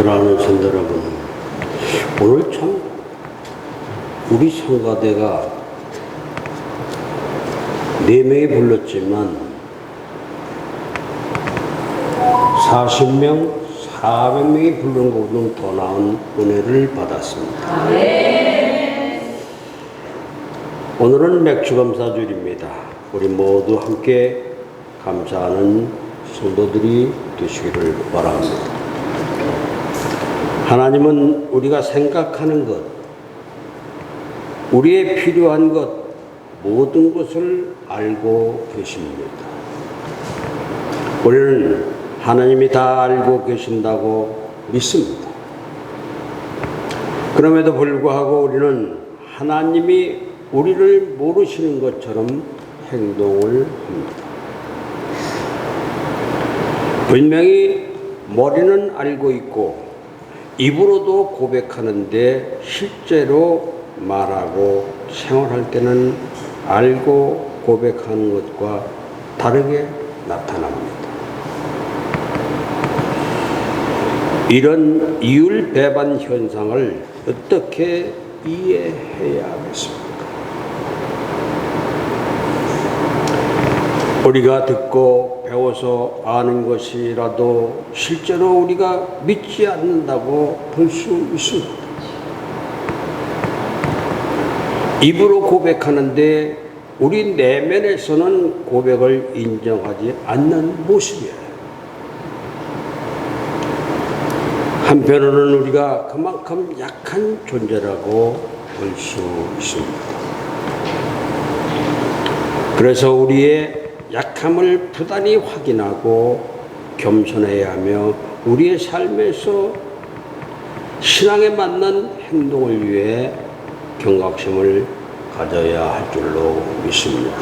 사랑하는 성도 여러분, 오늘 참 우리 성가대가 4명이 불렀지만 40명, 400명이 부른 것보다 더 나은 은혜를 받았습니다. 오늘은 맥주감사주일입니다. 우리 모두 함께 감사하는 성도들이 되시기를 바랍니다. 하나님은 우리가 생각하는 것, 우리의 필요한 것, 모든 것을 알고 계십니다. 우리는 하나님이 다 알고 계신다고 믿습니다. 그럼에도 불구하고 우리는 하나님이 우리를 모르시는 것처럼 행동을 합니다. 분명히 머리는 알고 있고 입으로도 고백하는데 실제로 말하고 생활할 때는 알고 고백하는 것과 다르게 나타납니다. 이런 이율배반 현상을 어떻게 이해해야 하겠습니까? 우리가 듣고 배워서 아는 것이라도 실제로 우리가 믿지 않는다고 볼 수 있습니다. 입으로 고백하는데 우리 내면에서는 고백을 인정하지 않는 모습이에요. 한편으로는 우리가 그만큼 약한 존재라고 볼 수 있습니다. 그래서 우리의 약함을 부단히 확인하고 겸손해야 하며 우리의 삶에서 신앙에 맞는 행동을 위해 경각심을 가져야 할 줄로 믿습니다.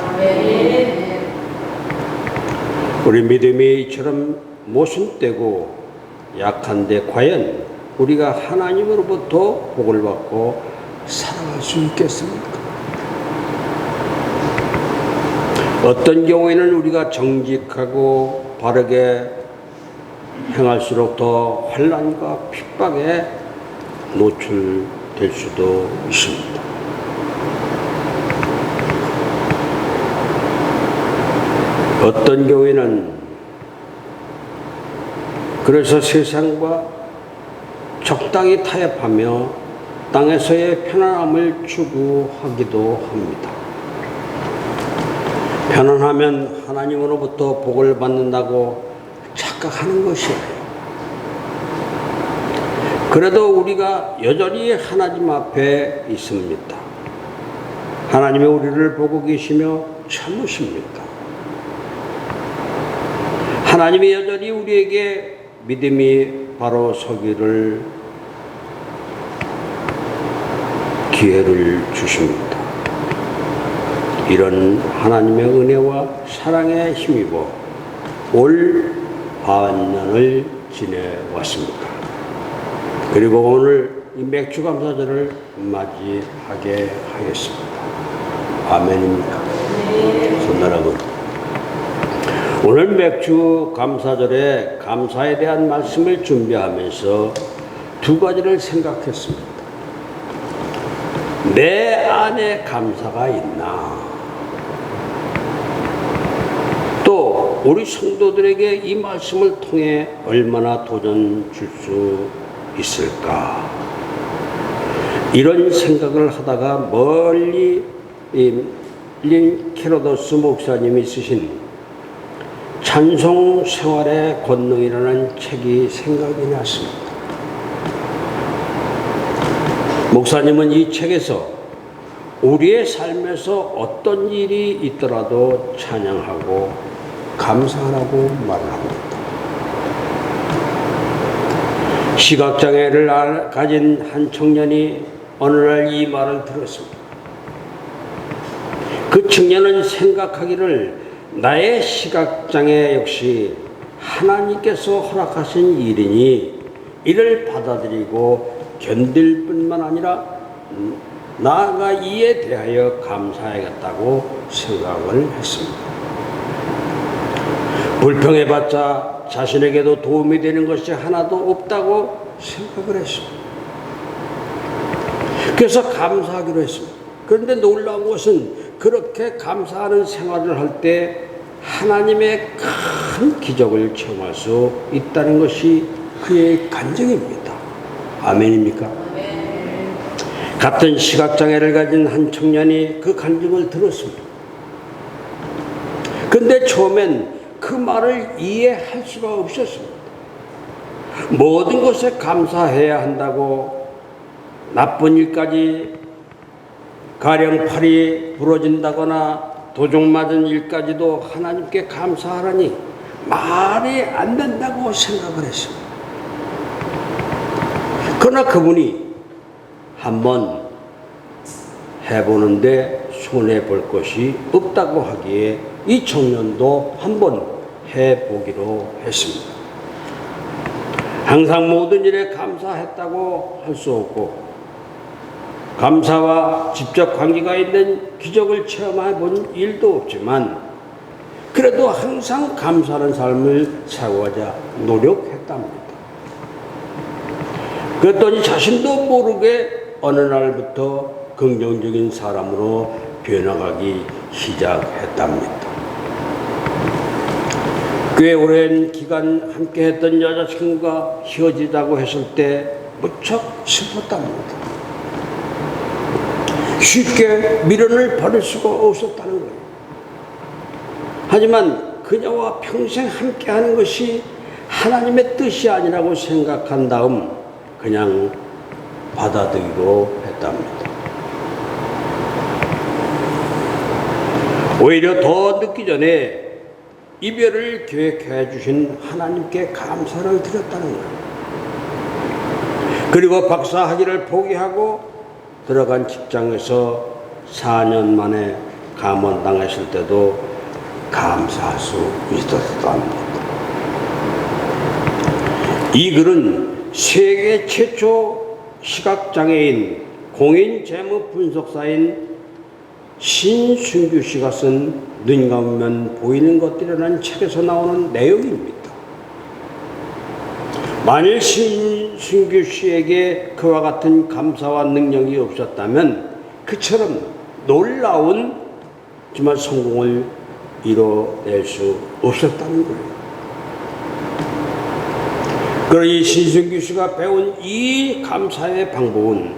우리 믿음이 이처럼 모순되고 약한데 과연 우리가 하나님으로부터 복을 받고 살아갈 수 있겠습니까? 어떤 경우에는 우리가 정직하고 바르게 행할수록 더 환난과 핍박에 노출될 수도 있습니다. 어떤 경우에는 그래서 세상과 적당히 타협하며 땅에서의 편안함을 추구하기도 합니다. 편안하면 하나님으로부터 복을 받는다고 착각하는 것이에요. 그래도 우리가 여전히 하나님 앞에 있습니다. 하나님이 우리를 보고 계시며 참으십니다. 하나님이 여전히 우리에게 믿음이 바로 서기를 기회를 주십니다. 이런 하나님의 은혜와 사랑에 힘입어 올 반년을 지내왔습니다. 그리고 오늘 이 맥주감사절을 맞이하게 하겠습니다. 아멘입니까? 성도 여러분, 오늘 맥주감사절에 감사에 대한 말씀을 준비하면서 두 가지를 생각했습니다. 내 안에 감사가 있나? 또 우리 성도들에게 이 말씀을 통해 얼마나 도전 줄 수 있을까? 이런 생각을 하다가 멀리 린 캐로더스 목사님이 쓰신 찬송 생활의 권능이라는 책이 생각이 났습니다. 목사님은 이 책에서 우리의 삶에서 어떤 일이 있더라도 찬양하고 감사하라고 말을 합니다. 시각장애를 가진 한 청년이 어느 날 이 말을 들었습니다. 그 청년은 생각하기를 나의 시각장애 역시 하나님께서 허락하신 일이니 이를 받아들이고 견딜 뿐만 아니라 나아가 이에 대하여 감사해야겠다고 생각을 했습니다. 불평해봤자 자신에게도 도움이 되는 것이 하나도 없다고 생각을 했습니다. 그래서 감사하기로 했습니다. 그런데 놀라운 것은 그렇게 감사하는 생활을 할 때 하나님의 큰 기적을 체험할 수 있다는 것이 그의 간증입니다. 아멘입니까? 아멘. 같은 시각장애를 가진 한 청년이 그 간증을 들었습니다. 근데 처음엔 그 말을 이해할 수가 없었습니다. 모든 것에 감사해야 한다고, 나쁜 일까지 가령 팔이 부러진다거나 도둑 맞은 일까지도 하나님께 감사하라니 말이 안 된다고 생각을 했습니다. 그러나 그분이 한번 해보는데 손해볼 것이 없다고 하기에 이 청년도 한번 해보기로 했습니다. 항상 모든 일에 감사했다고 할 수 없고, 감사와 직접 관계가 있는 기적을 체험해 본 일도 없지만, 그래도 항상 감사하는 삶을 살고자 노력했답니다. 그랬더니 자신도 모르게 어느 날부터 긍정적인 사람으로 변화하기 시작했답니다. 꽤 오랜 기간 함께했던 여자친구가 헤어지자고 했을 때 무척 슬펐답니다. 쉽게 미련을 버릴 수가 없었다는 거예요. 하지만 그녀와 평생 함께하는 것이 하나님의 뜻이 아니라고 생각한 다음 그냥 받아들이기로 했답니다. 오히려 더 늦기 전에 이별을 계획해 주신 하나님께 감사를 드렸다는 거예요. 그리고 박사학위를 포기하고 들어간 직장에서 4년 만에 감원당했을 때도 감사할 수 있었답니다. 이 글은 세계 최초 시각장애인 공인 재무 분석사인 신순규 씨가 쓴 눈 감으면 보이는 것들이라는 책에서 나오는 내용입니다. 만일 신순규 씨에게 그와 같은 감사와 능력이 없었다면 그처럼 놀라운 정말 성공을 이뤄낼 수 없었다는 거예요. 그러니 신순규 씨가 배운 이 감사의 방법은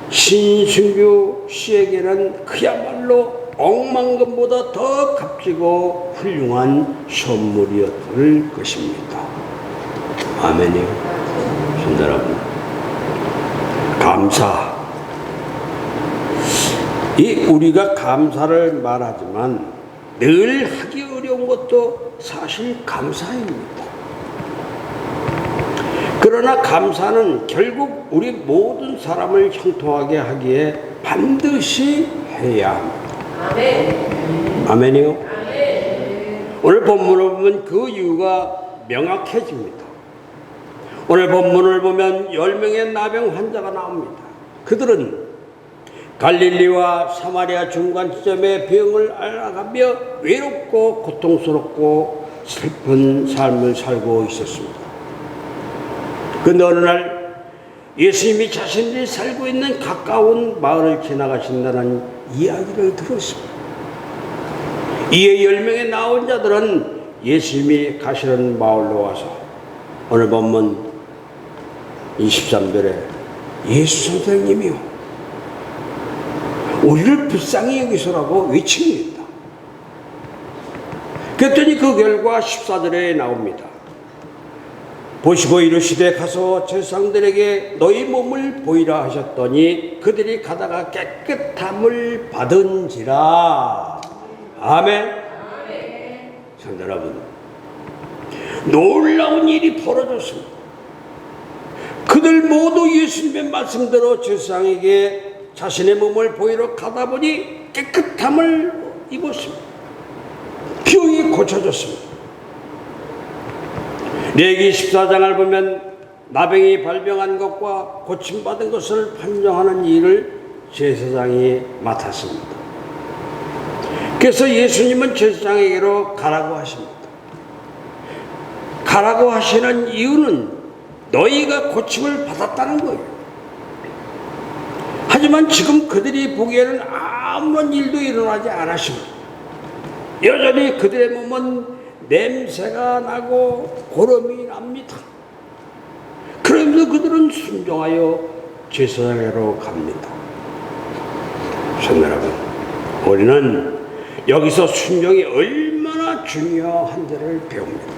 신순규 씨에게는 그야말로 억만금보다 더 값지고 훌륭한 선물이었을 것입니다. 아멘이요. 성도 여러분, 감사. 우리가 감사를 말하지만 늘 하기 어려운 것도 사실 감사입니다. 그러나 감사는 결국 우리 모든 사람을 형통하게 하기에 반드시 해야 합니다. 아멘. 아멘이요? 아멘. 오늘 본문을 보면 그 이유가 명확해집니다. 오늘 본문을 보면 10명의 나병 환자가 나옵니다. 그들은 갈릴리와 사마리아 중간 지점에 병을 앓아가며 외롭고 고통스럽고 슬픈 삶을 살고 있었습니다. 그런데 어느 날 예수님이 자신들이 살고 있는 가까운 마을을 지나가신다는 이야기를 들었습니다. 이에 10명의 나온 자들은 예수님이 가시는 마을로 와서 오늘 본문 23절에 예수 선생님이요, 우리를 불쌍히 여기소라고 외칩니다. 그랬더니 그 결과 14절에 나옵니다. 보시고 이르시되 가서 제사장들에게 너희 몸을 보이라 하셨더니 그들이 가다가 깨끗함을 받은지라. 아멘. 성도 여러분, 놀라운 일이 벌어졌습니다. 그들 모두 예수님의 말씀대로 제사장에게 자신의 몸을 보이러 가다 보니 깨끗함을 입었습니다. 병이 고쳐졌습니다. 레기 14장을 보면 나병이 발병한 것과 고침받은 것을 판정하는 일을 제사장이 맡았습니다. 그래서 예수님은 제사장에게로 가라고 하십니다. 가라고 하시는 이유는 너희가 고침을 받았다는 거예요. 하지만 지금 그들이 보기에는 아무런 일도 일어나지 않았습니다. 여전히 그들의 몸은 냄새가 나고 고름이 납니다. 그러면서 그들은 순종하여 제사장으로 갑니다. 성도 여러분, 우리는 여기서 순종이 얼마나 중요한지를 배웁니다.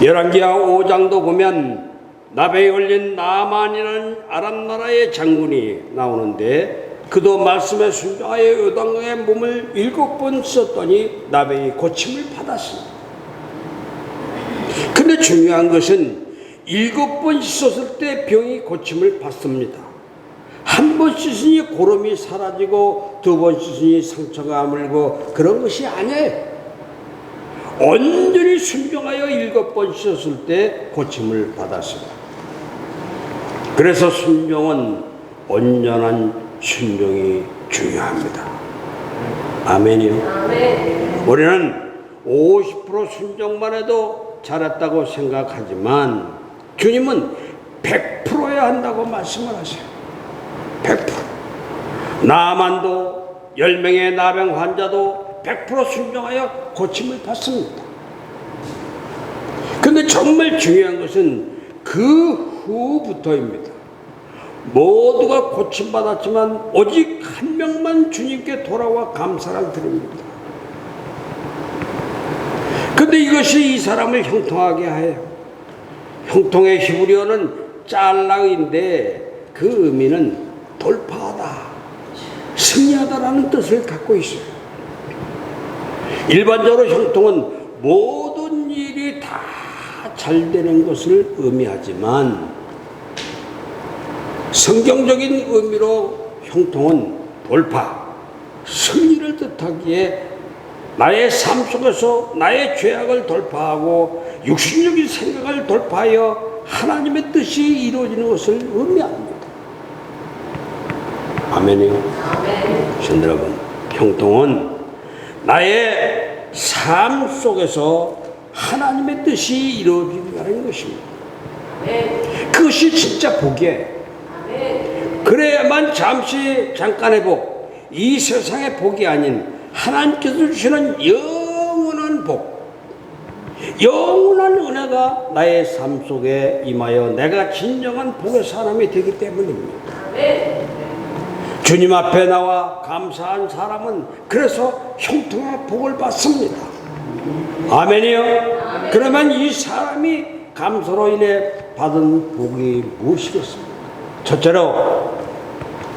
열왕기하 5장도 보면 나병에 걸린 나만이라는 아람 나라의 장군이 나오는데 그도 말씀에 순종하여 요단강에 몸을 7번 씻었더니 나병이 고침을 받았습니다. 근데 중요한 것은 7번 씻었을 때 병이 고침을 받습니다. 한 번 씻으니 고름이 사라지고 2번 씻으니 상처가 아물고 그런 것이 아니에요. 온전히 순종하여 7번 씻었을 때 고침을 받았습니다. 그래서 순종은 온전한 순종이 중요합니다. 아멘이요. 아멘. 우리는 50% 순종만 해도 잘했다고 생각하지만 주님은 100%여야 한다고 말씀을 하세요. 100%. 나만도 10명의 나병 환자도 100% 순종하여 고침을 받습니다. 근데 정말 중요한 것은 그 후부터입니다. 모두가 고침받았지만 오직 한 명만 주님께 돌아와 감사를 드립니다. 근데 이것이 이 사람을 형통하게 해요. 형통의 히브리어는 짤랑인데 그 의미는 돌파하다, 승리하다라는 뜻을 갖고 있어요. 일반적으로 형통은 모든 일이 다 잘 되는 것을 의미하지만 성경적인 의미로 형통은 돌파, 승리를 뜻하기에 나의 삶 속에서 나의 죄악을 돌파하고 육신적인 생각을 돌파하여 하나님의 뜻이 이루어지는 것을 의미합니다. 아멘이요. 아멘. 성도 여러분, 형통은 나의 삶 속에서 하나님의 뜻이 이루어진다는 것입니다. 아멘. 그것이 진짜 복이에요. 아멘. 그래야만 잠깐의 복, 이 세상의 복이 아닌 하나님께서 주시는 영원한 복, 영원한 은혜가 나의 삶 속에 임하여 내가 진정한 복의 사람이 되기 때문입니다. 아멘. 주님 앞에 나와 감사한 사람은 그래서 형통의 복을 받습니다. 아멘이요. 아멘. 그러면 이 사람이 감사로 인해 받은 복이 무엇이겠습니까? 첫째로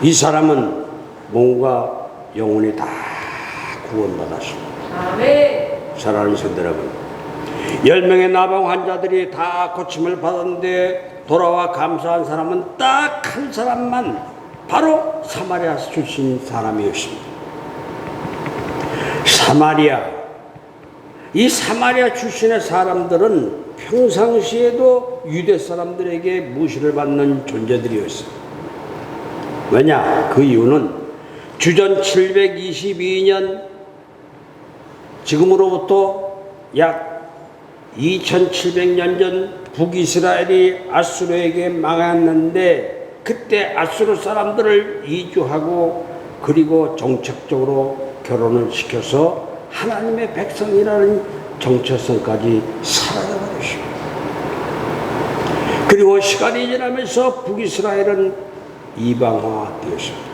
이 사람은 몸과 영혼이 다 구원받았습니다. 아멘. 사랑하는 성도 여러분, 10명의 나병 환자들이 다 고침을 받았는데 돌아와 감사한 사람은 딱 한 사람만, 바로 사마리아 출신 사람이었습니다. 이 사마리아 출신의 사람들은 평상시에도 유대 사람들에게 무시를 받는 존재들이었어요. 왜냐? 그 이유는 주전 722년, 지금으로부터 약 2700년 전 북이스라엘이 아수르에게 망했는데 그때 아수르 사람들을 이주하고 그리고 정책적으로 결혼을 시켜서 하나님의 백성이라는 정체성까지 사라져버렸습니다. 그리고 시간이 지나면서 북이스라엘은 이방화되었습니다.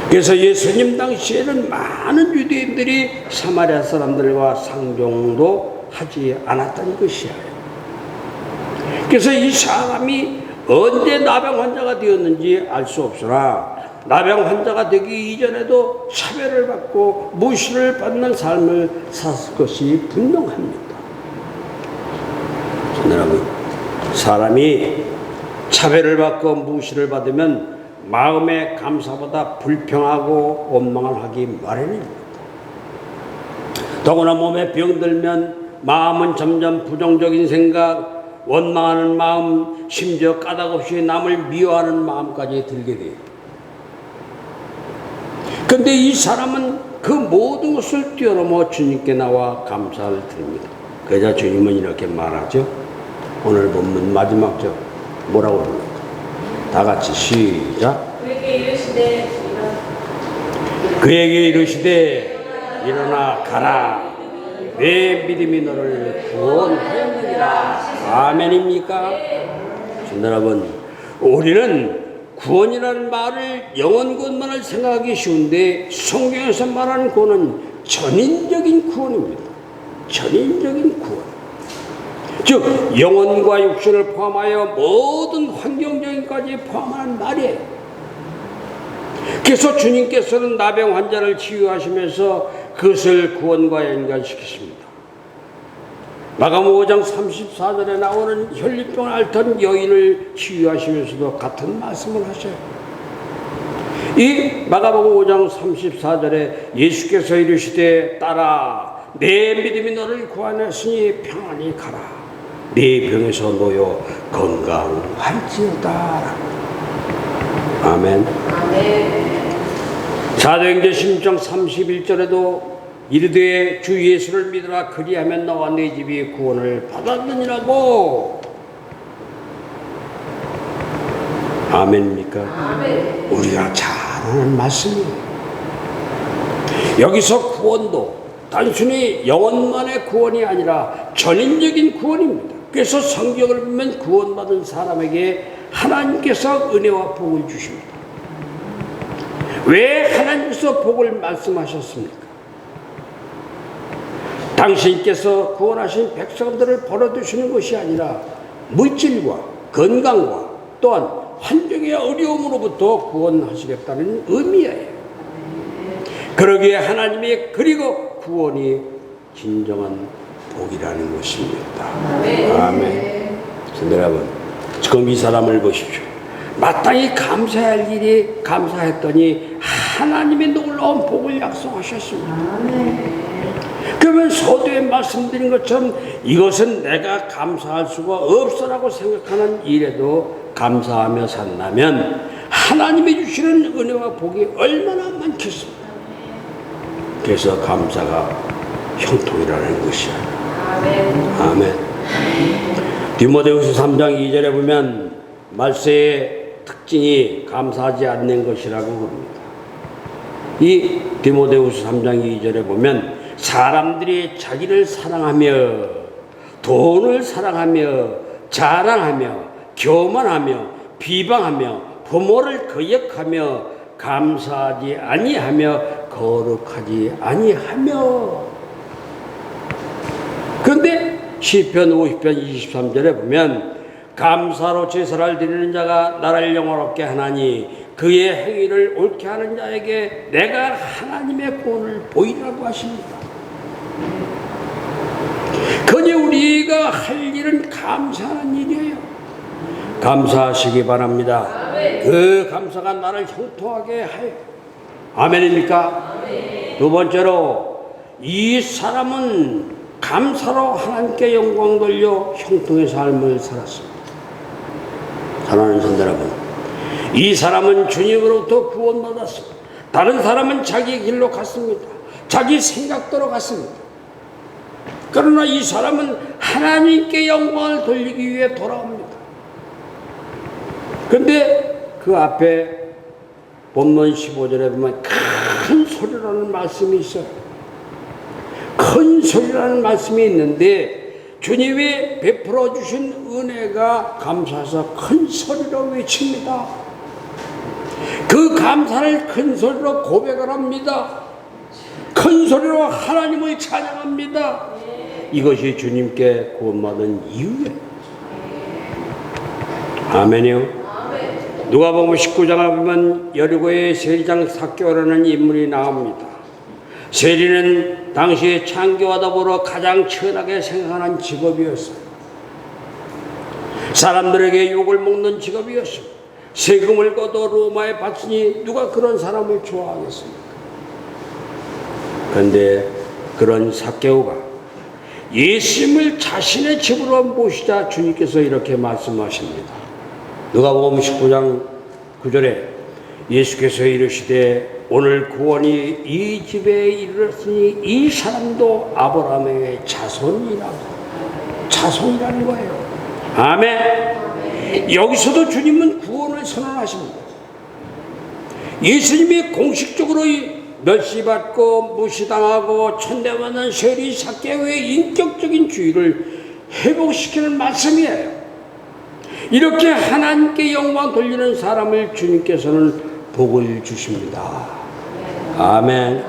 그래서 예수님 당시에는 많은 유대인들이 사마리아 사람들과 상종도 하지 않았다는 것이에요. 그래서 이 사람이 언제 나병 환자가 되었는지 알 수 없으나 나병 환자가 되기 이전에도 차별을 받고 무시를 받는 삶을 살 것이 분명합니다. 여러분, 사람이 차별을 받고 무시를 받으면 마음의 감사보다 불평하고 원망을 하기 마련입니다. 더구나 몸에 병들면 마음은 점점 부정적인 생각, 원망하는 마음, 심지어 까닭없이 남을 미워하는 마음까지 들게 돼요. 그런데 이 사람은 그 모든 것을 뛰어넘어 주님께 나와 감사를 드립니다. 그러자 주님은 이렇게 말하죠. 오늘 본문 마지막 절 뭐라고 합니까? 다 같이 시작. 그에게 이르시되 일어나 가라. 내 믿음이 너를 구원하였느니라. 아멘입니까? 여러분, 우리는 구원이라는 말을 영원 구원만을 생각하기 쉬운데 성경에서 말하는 구원은 전인적인 구원입니다. 전인적인 구원. 즉 영혼과 육신을 포함하여 모든 환경적인 것까지 포함하는 말이에요. 그래서 주님께서는 나병 환자를 치유하시면서 그것을 구원과 연관시키십니다. 마가복음 5장 34절에 나오는 혈류병을 앓던 여인을 치유하시면서도 같은 말씀을 하셔요. 이 마가복음 5장 34절에 예수께서 이르시되 딸아 내 믿음이 너를 구원하였으니 평안히 가라. 네 병에서 놓여 건강할지어다. 아멘. 사도행전 16장 31절에도 이르되 주 예수를 믿으라 그리하면 너와 네 집이 구원을 받았느니라고. 아멘입니까? 아멘. 우리가 잘 아는 말씀이에요. 여기서 구원도 단순히 영혼만의 구원이 아니라 전인적인 구원입니다. 그래서 성경을 보면 구원받은 사람에게 하나님께서 은혜와 복을 주십니다. 왜 하나님께서 복을 말씀하셨습니까? 당신께서 구원하신 백성들을 벌어두시는 것이 아니라 물질과 건강과 또한 환경의 어려움으로부터 구원하시겠다는 의미예요. 그러기에 하나님이 그리고 구원이 진정한 복이라는 것입니다. 아멘. 여러분, 지금 이 사람을 보십시오. 마땅히 감사할 일이 감사했더니 하나님의 놀라운 복을 약속하셨습니다. 그러면 서두에 말씀드린 것처럼 이것은 내가 감사할 수가 없어라고 생각하는 일에도 감사하며 산다면 하나님이 주시는 은혜와 복이 얼마나 많겠습니까? 그래서 감사가 형통이라는 것이야. 아멘. 디모데후서 3장 2절에 보면 말세의 특징이 감사하지 않는 것이라고 합니다. 이 디모데후서 3장 2절에 보면 사람들이 자기를 사랑하며 돈을 사랑하며 자랑하며 교만하며 비방하며 부모를 거역하며 감사하지 아니하며 거룩하지 아니하며. 그런데 시편 50편 23절에 보면 감사로 제사를 드리는 자가 나를 영화롭게 하나니 그의 행위를 옳게 하는 자에게 내가 하나님의 구원을 보이라고 하십니다. 그저 우리가 할 일은 감사하는 일이에요. 감사하시기 바랍니다. 그 감사가 나를 형통하게 하여. 아멘입니까? 두 번째로 이 사람은 감사로 하나님께 영광 돌려 형통의 삶을 살았습니다. 사랑하는 성도 여러분, 이 사람은 주님으로부터 구원받았습니다. 다른 사람은 자기 길로 갔습니다. 자기 생각대로 갔습니다. 그러나 이 사람은 하나님께 영광을 돌리기 위해 돌아옵니다. 그런데 그 앞에 본문 15절에 보면 큰 소리라는 말씀이 있어요. 큰 소리라는 말씀이 있는데 주님이 베풀어 주신 은혜가 감사해서 큰 소리로 외칩니다. 그 감사를 큰 소리로 고백을 합니다. 큰 소리로 하나님을 찬양합니다. 이것이 주님께 구원받은 이유예요. 아멘이요. 누가복음 19장을 보면 여리고의 세리장 삭개오라는 인물이 나옵니다. 세리는 당시에 창교와 더불어 가장 천하게 생각하는 직업이었어요. 사람들에게 욕을 먹는 직업이었어요. 세금을 걷어 로마에 바치니 누가 그런 사람을 좋아하겠습니까? 그런데 그런 삭개오가 예수님을 자신의 집으로 모시자 주님께서 이렇게 말씀하십니다. 누가복음 19장 9절에 예수께서 이르시되 오늘 구원이 이 집에 이르렀으니 이 사람도 아브라함의 자손이라는 거예요. 아멘. 여기서도 주님은 구원을 선언하십니다. 예수님이 공식적으로 멸시받고 무시당하고 천대받는 세리 삭개오의 인격적인 주의를 회복시키는 말씀이에요. 이렇게 하나님께 영광 돌리는 사람을 주님께서는 복을 주십니다. 아멘.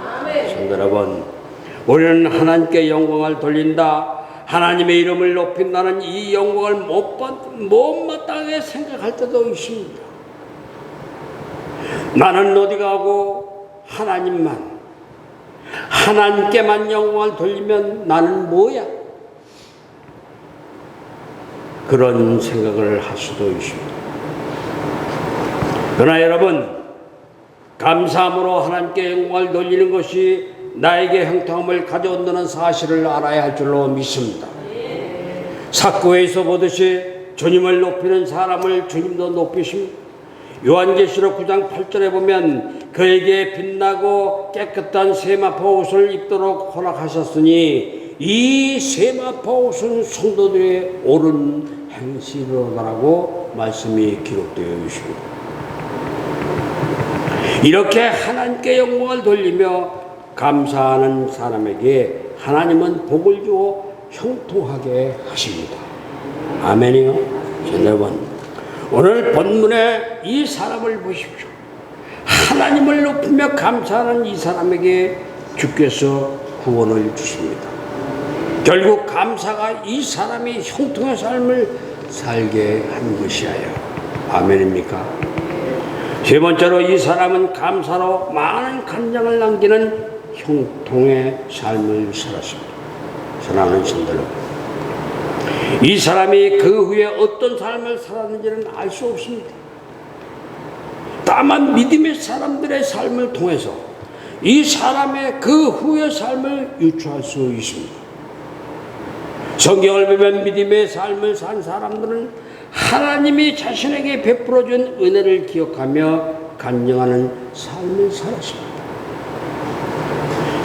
성도 여러분, 우리는 하나님께 영광을 돌린다, 하나님의 이름을 높인다는 이 영광을 못마땅하게 생각할 때도 있습니다. 나는 어디 가고 하나님께만 영광을 돌리면 나는 뭐야? 그런 생각을 할 수도 있습니다. 그러나 여러분, 감사함으로 하나님께 영광을 돌리는 것이 나에게 형통함을 가져온다는 사실을 알아야 할 줄로 믿습니다. 사도에서 보듯이 주님을 높이는 사람을 주님도 높이십니다. 요한계시록 9장 8절에 보면 그에게 빛나고 깨끗한 세마포 옷을 입도록 허락하셨으니 이 세마포 옷은 성도들의 옳은 행실이라고 말씀이 기록되어 있습니다. 이렇게 하나님께 영광을 돌리며 감사하는 사람에게 하나님은 복을 주어 형통하게 하십니다. 아멘이요. 여러분, 오늘 본문에 이 사람을 보십시오. 하나님을 높이며 감사하는 이 사람에게 주께서 구원을 주십니다. 결국 감사가 이 사람이 형통의 삶을 살게 한 것이에요. 아멘입니까? 세 번째로 이 사람은 감사로 많은 간증을 남기는 형통의 삶을 살았습니다. 사랑하는 신들, 이 사람이 그 후에 어떤 삶을 살았는지는 알 수 없습니다. 다만 믿음의 사람들의 삶을 통해서 이 사람의 그 후의 삶을 유추할 수 있습니다. 성경을 보면 믿음의 삶을 산 사람들은 하나님이 자신에게 베풀어준 은혜를 기억하며 간증하는 삶을 살았습니다.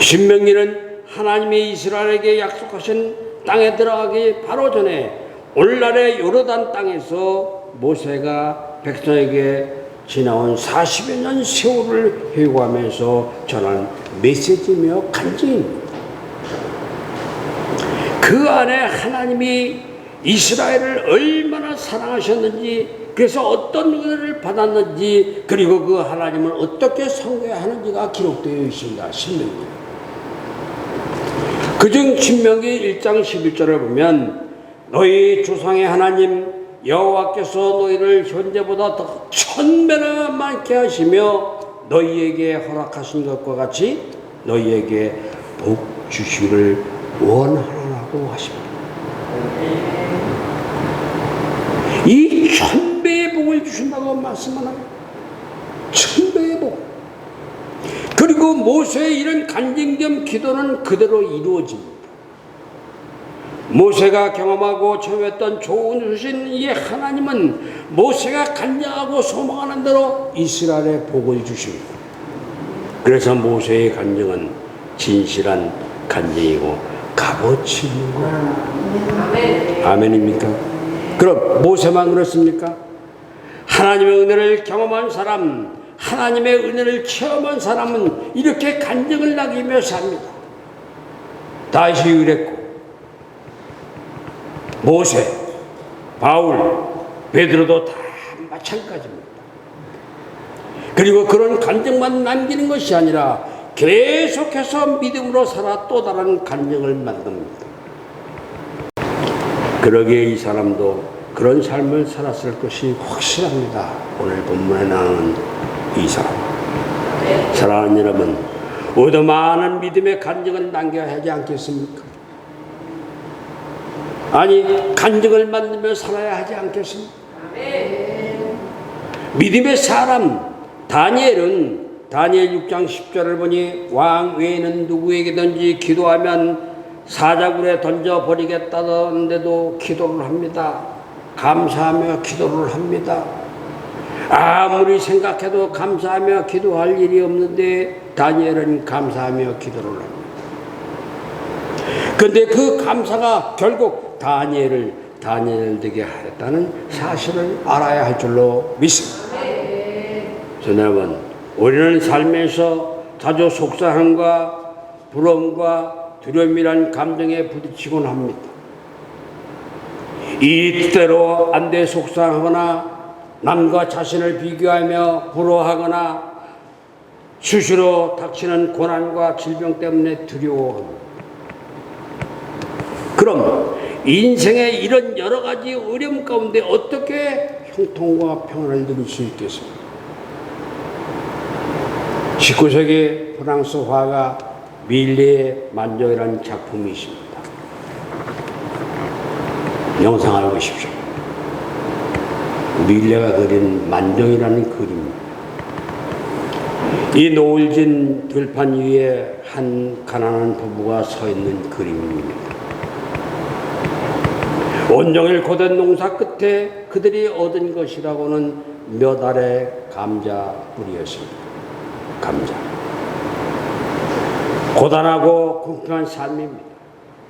신명기는 하나님이 이스라엘에게 약속하신 땅에 들어가기 바로 전에 오늘날의 요르단 땅에서 모세가 백성에게 지나온 40여 년 세월을 회고하면서 전한 메시지며 간증입니다. 그 안에 하나님이 이스라엘을 얼마나 사랑하셨는지, 그래서 어떤 은혜를 받았는지, 그리고 그 하나님을 어떻게 섬겨야 하는지가 기록되어 있습니다. 신명기. 그중 신명기 1장 11절을 보면 너희 조상의 하나님 여호와께서 너희를 현재보다 더 1000배나 많게 하시며 너희에게 허락하신 것과 같이 너희에게 복 주시기를 원하라고 하십니다. 이 1000배의 복을 주신다고 말씀하나요? 1000배의 복. 그리고 모세의 이런 간증 겸 기도는 그대로 이루어집니다. 모세가 경험하고 체험했던 좋은 주신 이 하나님은 모세가 간증하고 소망하는 대로 이스라엘에 복을 주십니다. 그래서 모세의 간증은 진실한 간증이고 값어치 있는 거예요. 아멘입니까? 그럼 모세만 그렇습니까? 하나님의 은혜를 경험한 사람, 하나님의 은혜를 체험한 사람은 이렇게 간증을 남기며 삽니다. 다윗이 그랬고, 모세, 바울, 베드로도 다 마찬가지입니다. 그리고 그런 간증만 남기는 것이 아니라 계속해서 믿음으로 살아 또 다른 간증을 만듭니다. 그러기에 이 사람도 그런 삶을 살았을 것이 확실합니다. 오늘 본문에 나오는 이 사람. 사랑하는 여러분, 우리도 많은 믿음의 간증을 남겨야 하지 않겠습니까? 아니, 간증을 만들며 살아야 하지 않겠습니까? 믿음의 사람 다니엘은 다니엘 6장 10절을 보니 왕 외에는 누구에게든지 기도하면 사자굴에 던져버리겠다는데도 기도를 합니다. 감사하며 기도를 합니다. 아무리 생각해도 감사하며 기도할 일이 없는데 다니엘은 감사하며 기도를 합니다. 그런데 그 감사가 결국 다니엘을 다니엘 되게 하였다는 사실을 알아야 할 줄로 믿습니다. 여러분, 우리는 삶에서 자주 속상함과 부러움과 두려움이란 감정에 부딪히곤 합니다. 이 뜻대로 안 돼 속상하거나 남과 자신을 비교하며 부러워하거나 수시로 닥치는 고난과 질병 때문에 두려워합니다. 그럼 인생의 이런 여러 가지 어려움 가운데 어떻게 형통과 평안을 누릴 수 있겠습니까? 19세기 프랑스 화가 밀레의 만족이라는 작품이 있습니다. 영상을 보십시오. 밀레가 그린 만종이라는 그림입니다. 이 노을진 들판 위에 한 가난한 부부가 서 있는 그림입니다. 온종일 고된 농사 끝에 그들이 얻은 것이라고는 몇 알의 감자 뿌리였습니다. 감자. 고단하고 공평한 삶입니다.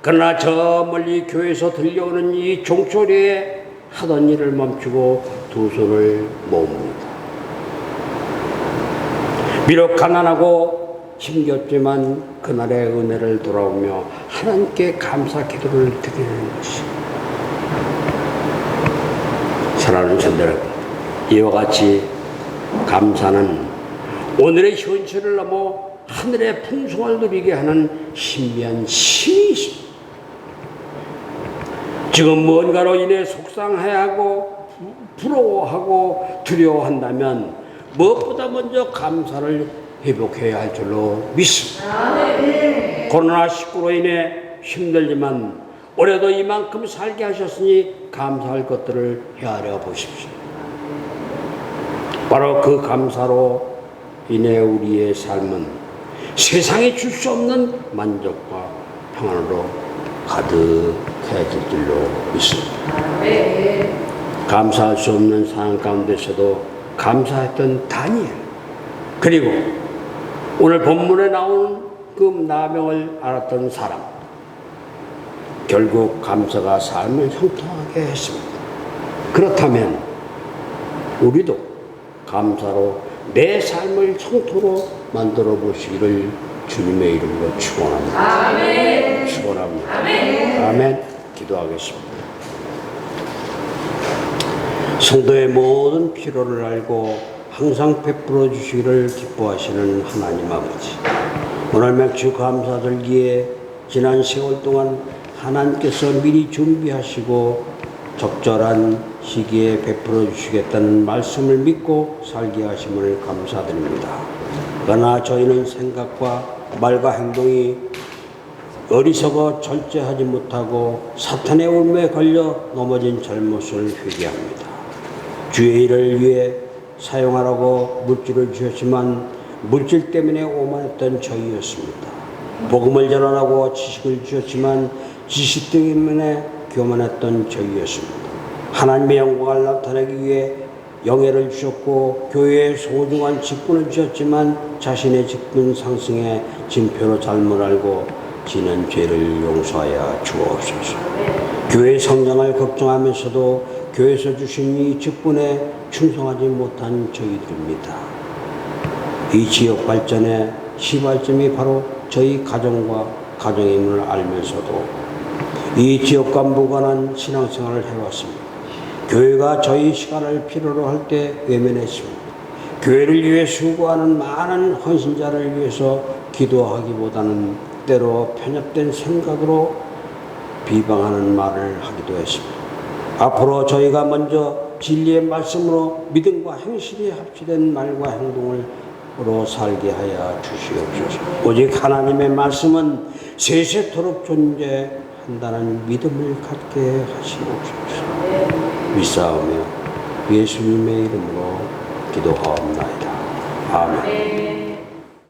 그러나 저 멀리 교회에서 들려오는 이 종소리에 하던 일을 멈추고 두 손을 모읍니다. 비록 가난하고 힘겹지만 그날의 은혜를 돌아오며 하나님께 감사 기도를 드리는 것이 사랑하는 성도 여러분, 이와 같이 감사는 오늘의 현실을 넘어 하늘의 풍성을 누리게 하는 신비한 신이 있습니다. 지금 뭔가로 인해 속상해하고 부러워하고 두려워한다면 무엇보다 먼저 감사를 회복해야 할 줄로 믿습니다. 코로나19로 인해 힘들지만 올해도 이만큼 살게 하셨으니 감사할 것들을 헤아려 보십시오. 바로 그 감사로 인해 우리의 삶은 세상에 줄 수 없는 만족과 평안으로 가득해질 줄로 믿습니다. 감사할 수 없는 상황 가운데서도 감사했던 다니엘, 그리고 오늘 본문에 나오는 그 나병을 앓았던 사람, 결국 감사가 삶을 형통하게 했습니다. 그렇다면 우리도 감사로 내 삶을 형통으로 만들어 보시기를 주님의 이름으로 축원합니다. 아멘. 축원합니다. 아멘. 아멘. 기도하겠습니다. 성도의 모든 필요를 알고 항상 베풀어 주시기를 기뻐하시는 하나님 아버지, 오늘 맥주 감사절기에 지난 세월 동안 하나님께서 미리 준비하시고 적절한 시기에 베풀어 주시겠다는 말씀을 믿고 살게 하심을 감사드립니다. 그러나 저희는 생각과 말과 행동이 어리석어 절제하지 못하고 사탄의 울매에 걸려 넘어진 잘못을 회개합니다. 주의 일을 위해 사용하라고 물질을 주셨지만 물질 때문에 오만했던 저희였습니다. 복음을 전하라고 지식을 주셨지만 지식 때문에 교만했던 저희였습니다. 하나님의 영광을 나타내기 위해 영예를 주셨고 교회에 소중한 직분을 주셨지만 자신의 직분 상승에 진표로 잘못 알고 지는 죄를 용서하여 주옵소서. 교회 성장을 걱정하면서도 교회에서 주신 이 직분에 충성하지 못한 저희들입니다. 이 지역 발전의 시발점이 바로 저희 가정과 가정임을 알면서도 이 지역과 무관한 신앙생활을 해왔습니다. 교회가 저희 시간을 필요로 할 때 외면했습니다. 교회를 위해 수고하는 많은 헌신자를 위해서 기도하기보다는 때로 편협된 생각으로 비방하는 말을 하기도 했습니다. 앞으로 저희가 먼저 진리의 말씀으로 믿음과 행실이 합치된 말과 행동으로 살게 하여 주시옵소서. 오직 하나님의 말씀은 세세토록 존재한다는 믿음을 갖게 하시옵소서. 믿사오며 예수님의 이름으로 기도하옵나이다. 아멘.